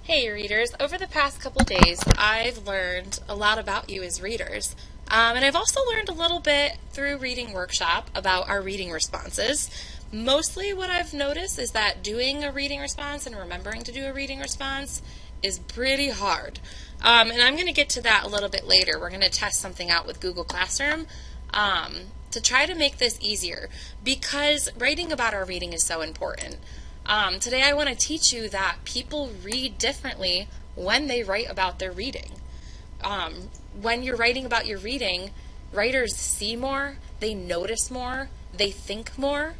Hey readers, over the past couple days I've learned a lot about you as readers. And I've also learned a little bit through Reading Workshop about our reading responses. Mostly what I've noticed is that doing a reading response and remembering to do a reading response is pretty hard. And I'm going to get to that a little bit later. We're going to test something out with Google Classroom to try to make this easier because writing about our reading is so important. Today I want to teach you that people read differently when they write about their reading. When you're writing about your reading, writers see more, they notice more, they think more.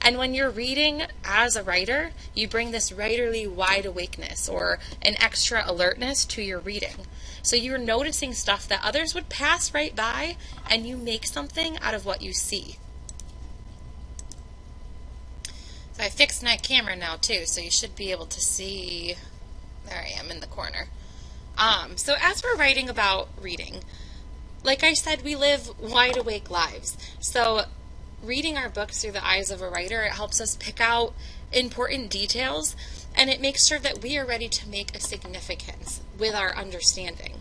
And when you're reading as a writer, you bring this writerly wide awakeness or an extra alertness to your reading. So you're noticing stuff that others would pass right by, and you make something out of what you see. So I fixed my camera now too, so you should be able to see. There I am in the corner. So as we're writing about reading, like I said, we live wide awake lives. So reading our books through the eyes of a writer, it helps us pick out important details, and it makes sure that we are ready to make a significance with our understanding.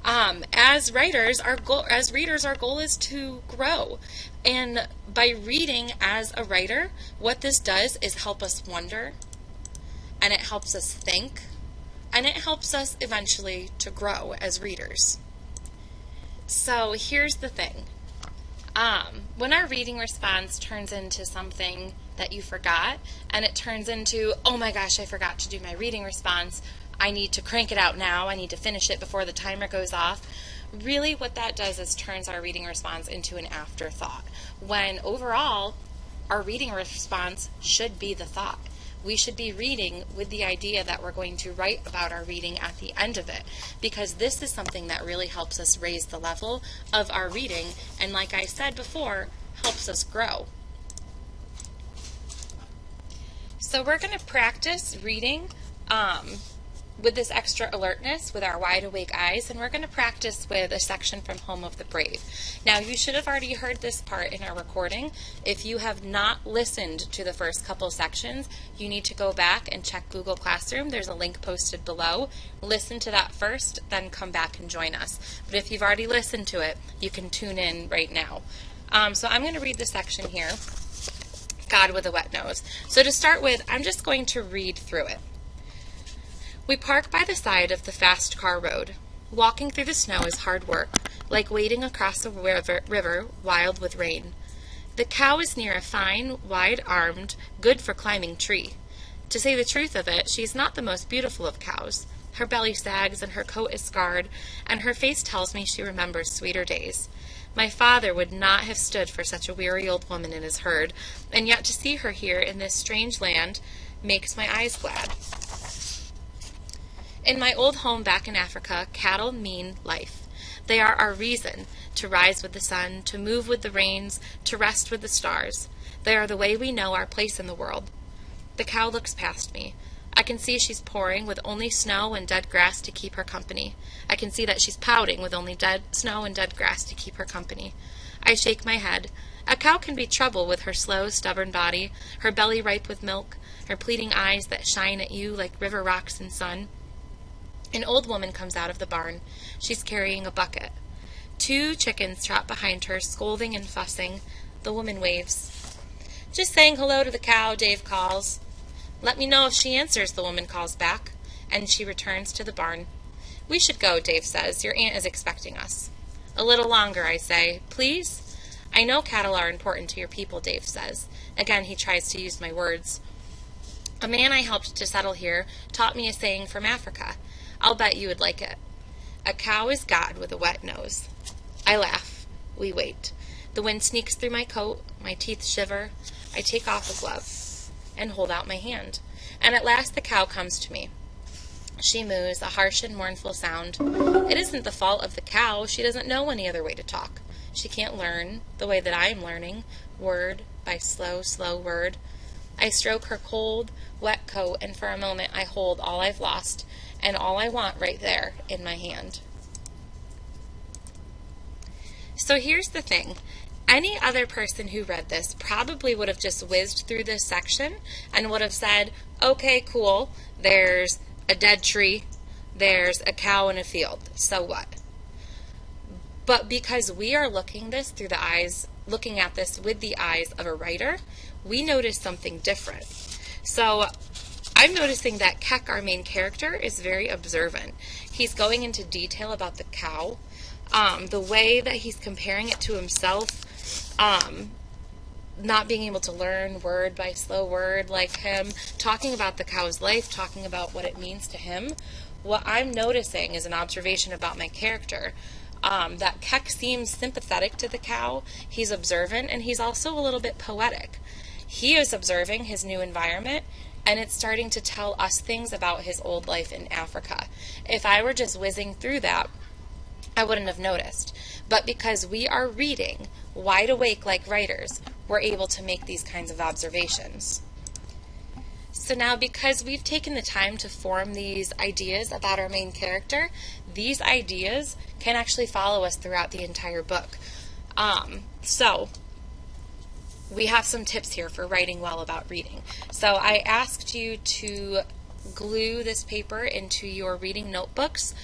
As writers, as readers, our goal is to grow. And by reading as a writer, what this does is help us wonder, and it helps us think, and it helps us eventually to grow as readers. So here's the thing. When our reading response turns into something that you forgot, and it turns into, oh my gosh, I forgot to do my reading response, I need to crank it out now, I need to finish it before the timer goes off. Really what that does is turns our reading response into an afterthought, when overall our reading response should be the thought. We should be reading with the idea that we're going to write about our reading at the end of it, because this is something that really helps us raise the level of our reading, and like I said before, helps us grow. So we're going to practice reading with this extra alertness, with our wide awake eyes, and we're going to practice with a section from Home of the Brave. Now, you should have already heard this part in our recording. If you have not listened to the first couple sections, you need to go back and check Google Classroom. There's a link posted below. Listen to that first, then come back and join us. But if you've already listened to it, you can tune in right now. So I'm going to read the section here, God with a Wet Nose. So to start with, I'm just going to read through it. We park by the side of the fast car road. Walking through the snow is hard work, like wading across a river wild with rain. The cow is near a fine, wide-armed, good-for-climbing tree. To say the truth of it, she is not the most beautiful of cows. Her belly sags and her coat is scarred, and her face tells me she remembers sweeter days. My father would not have stood for such a weary old woman in his herd, and yet to see her here in this strange land makes my eyes glad. In my old home back in Africa, cattle mean life. They are our reason to rise with the sun, to move with the rains, to rest with the stars. They are the way we know our place in the world. The cow looks past me. I can see she's pouring with only snow and dead grass to keep her company. I can see that she's pouting with only dead snow and dead grass to keep her company. I shake my head. A cow can be trouble with her slow, stubborn body, her belly ripe with milk, her pleading eyes that shine at you like river rocks in sun. An old woman comes out of the barn. She's carrying a bucket. 2 chickens trot behind her, scolding and fussing. The woman waves. Just saying hello to the cow, Dave calls. Let me know if she answers, the woman calls back, and she returns to the barn. We should go, Dave says. Your aunt is expecting us. A little longer, I say. Please? I know cattle are important to your people, Dave says. Again, he tries to use my words. A man I helped to settle here taught me a saying from Africa. I'll bet you would like it. A cow is God with a wet nose. I laugh. We wait. The wind sneaks through my coat. My teeth shiver. I take off a glove and hold out my hand. And at last the cow comes to me. She moos, a harsh and mournful sound. It isn't the fault of the cow. She doesn't know any other way to talk. She can't learn the way that I am learning, word by slow, slow word. I stroke her cold, wet coat, and for a moment I hold all I've lost and all I want right there in my hand. So here's the thing. Any other person who read this probably would have just whizzed through this section and would have said, okay, cool, there's a dead tree, there's a cow in a field. So what? But because we are looking at this with the eyes of a writer, we notice something different. So I'm noticing that Keck, our main character, is very observant. He's going into detail about the cow, the way that he's comparing it to himself, not being able to learn word by slow word like him, talking about the cow's life, talking about what it means to him. What I'm noticing is an observation about my character, that Keck seems sympathetic to the cow, he's observant, and he's also a little bit poetic. He is observing his new environment, and it's starting to tell us things about his old life in Africa. If I were just whizzing through that, I wouldn't have noticed. But because we are reading, wide awake like writers, we're able to make these kinds of observations. So now, because we've taken the time to form these ideas about our main character, these ideas can actually follow us throughout the entire book. So we have some tips here for writing well about reading. So I asked you to glue this paper into your reading notebooks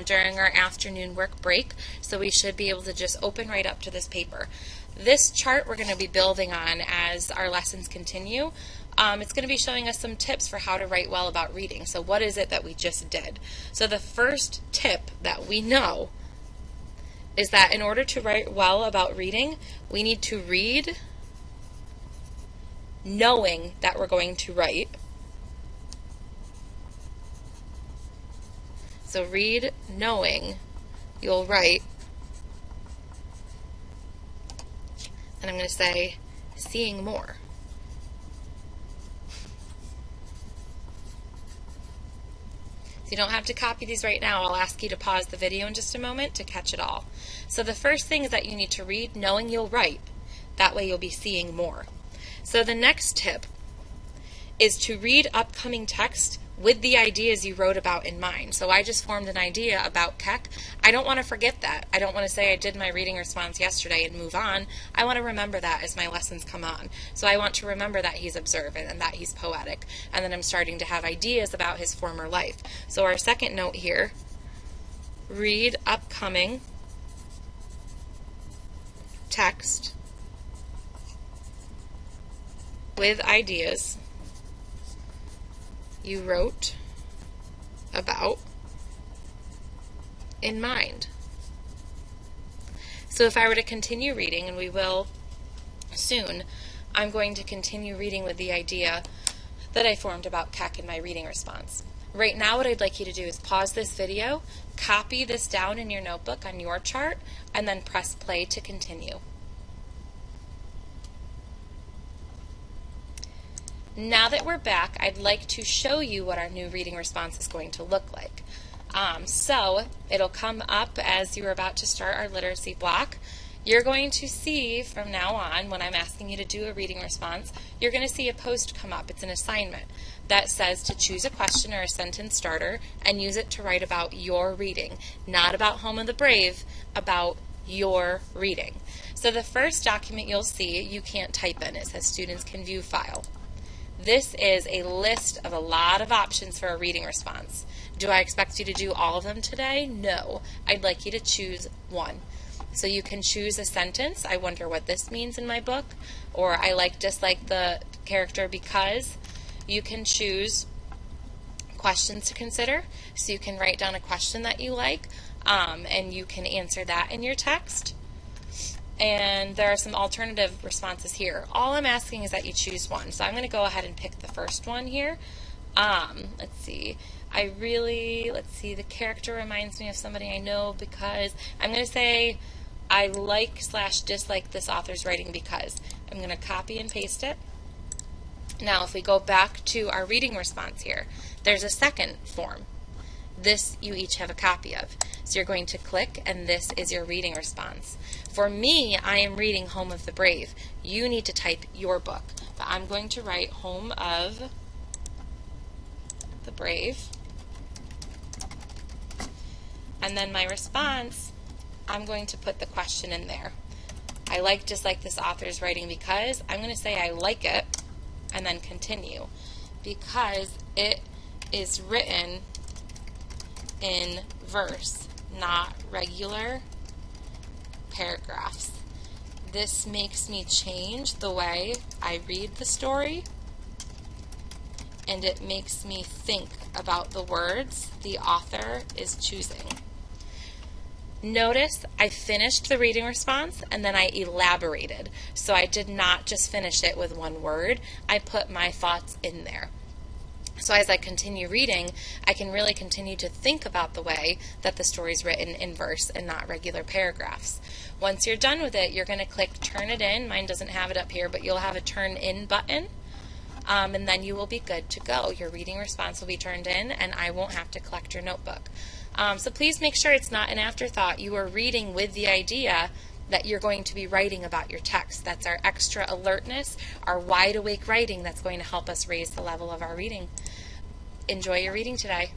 during our afternoon work break, so we should be able to just open right up to this paper. This chart we're going to be building on as our lessons continue. It's going to be showing us some tips for how to write well about reading. So what is it that we just did? So the first tip that we know is that in order to write well about reading, we need to read knowing that we're going to write. So read knowing you'll write. And I'm going to say seeing more. So you don't have to copy these right now. I'll ask you to pause the video in just a moment to catch it all. So the first thing is that you need to read knowing you'll write. That way you'll be seeing more. So the next tip is to read upcoming text with the ideas you wrote about in mind. So I just formed an idea about Keck. I don't want to forget that. I don't want to say I did my reading response yesterday and move on. I want to remember that as my lessons come on. So I want to remember that he's observant and that he's poetic. And then I'm starting to have ideas about his former life. So our second note here, read upcoming text with ideas you wrote about in mind. So if I were to continue reading, and we will soon, I'm going to continue reading with the idea that I formed about Keck in my reading response. Right now what I'd like you to do is pause this video, copy this down in your notebook on your chart, and then press play to continue. Now that we're back, I'd like to show you what our new reading response is going to look like. So it'll come up as you're about to start our literacy block. You're going to see from now on, when I'm asking you to do a reading response, you're going to see a post come up. It's an assignment that says to choose a question or a sentence starter and use it to write about your reading, not about Home of the Brave, about your reading. So the first document you'll see, you can't type in. It says students can view file. This is a list of a lot of options for a reading response. Do I expect you to do all of them today? No. I'd like you to choose one. So you can choose a sentence, I wonder what this means in my book, or I dislike the character because. You can choose questions to consider, so you can write down a question that you like, and you can answer that in your text. And there are some alternative responses here. All I'm asking is that you choose one. So I'm going to go ahead and pick the first one here. Let's see. The character reminds me of somebody I know because. I'm going to say I like/dislike this author's writing because. I'm going to copy and paste it. Now if we go back to our reading response here, there's a second form. This you each have a copy of. So you're going to click, and this is your reading response. For me, I am reading Home of the Brave. You need to type your book. But I'm going to write Home of the Brave. And then my response, I'm going to put the question in there. I dislike this author's writing because. I'm going to say I like it, and then continue. Because it is written in verse, not regular paragraphs. This makes me change the way I read the story, and it makes me think about the words the author is choosing. Notice I finished the reading response and then I elaborated. So I did not just finish it with one word. I put my thoughts in there. So as I continue reading, I can really continue to think about the way that the story's written in verse and not regular paragraphs. Once you're done with it, you're going to click Turn It In. Mine doesn't have it up here, but you'll have a Turn In button. And then you will be good to go. Your reading response will be turned in, and I won't have to collect your notebook. So please make sure it's not an afterthought. You are reading with the idea that you're going to be writing about your text. That's our extra alertness, our wide awake writing that's going to help us raise the level of our reading. Enjoy your reading today.